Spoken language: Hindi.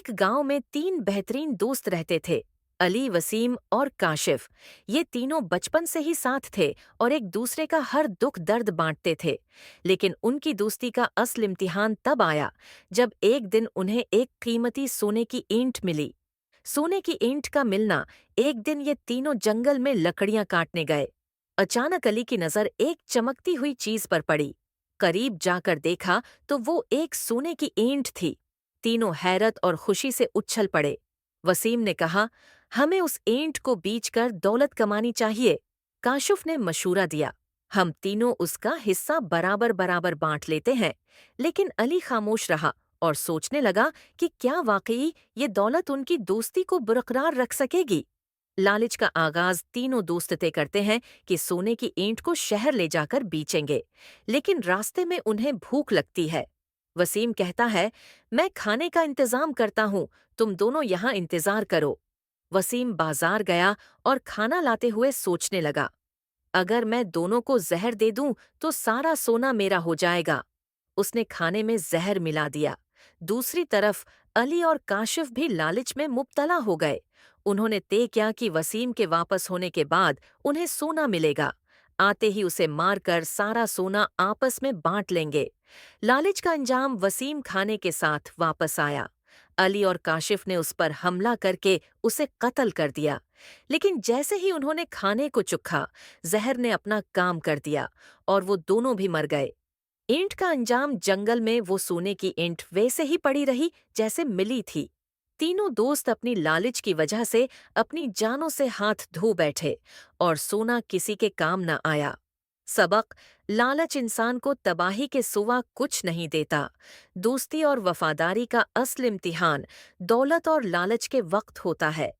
एक गांव में तीन बेहतरीन दोस्त रहते थे। अली, वसीम और काशिफ। ये तीनों बचपन से ही साथ थे और एक दूसरे का हर दुख दर्द बांटते थे। लेकिन उनकी दोस्ती का असल इम्तिहान तब आया जब एक दिन उन्हें एक कीमती सोने की ईंट मिली। सोने की ईंट का मिलना। एक दिन ये तीनों जंगल में लकड़ियां काटने गए। अचानक अली की नजर एक चमकती हुई चीज पर पड़ी। करीब जाकर देखा तो वो एक सोने की ईंट थी। तीनों हैरत और खुशी से उछल पड़े। वसीम ने कहा, हमें उस ईंट को बेचकर दौलत कमानी चाहिए। काशिफ ने मशूरा दिया, हम तीनों उसका हिस्सा बराबर बराबर बांट लेते हैं। लेकिन अली खामोश रहा और सोचने लगा कि क्या वाकई ये दौलत उनकी दोस्ती को बरकरार रख सकेगी। लालच का आगाज तीनों दोस्त तय करते हैं कि सोने की ईंट को शहर ले जाकर बेचेंगे। लेकिन रास्ते में उन्हें भूख लगती है। वसीम कहता है, मैं खाने का इंतजाम करता हूँ, तुम दोनों यहाँ इंतजार करो। वसीम बाजार गया और खाना लाते हुए सोचने लगा, अगर मैं दोनों को जहर दे दूं तो सारा सोना मेरा हो जाएगा। उसने खाने में जहर मिला दिया। दूसरी तरफ अली और काशिफ भी लालच में मुब्तला हो गए। उन्होंने तय किया कि वसीम के वापस होने के बाद उन्हें सोना मिलेगा। आते ही उसे मारकर सारा सोना आपस में बांट लेंगे। लालच का अंजाम वसीम खाने के साथ वापस आया। अली और काशिफ ने उस पर हमला करके उसे कत्ल कर दिया। लेकिन जैसे ही उन्होंने खाने को चुखा, जहर ने अपना काम कर दिया और वो दोनों भी मर गए। ईंट का अंजाम जंगल में वो सोने की ईंट वैसे ही पड़ी रही जैसे मिली थी। तीनों दोस्त अपनी लालच की वजह से अपनी जानों से हाथ धो बैठे और सोना किसी के काम न आया। सबक: लालच इंसान को तबाही के सिवा कुछ नहीं देता। दोस्ती और वफादारी का असली इम्तिहान दौलत और लालच के वक्त होता है।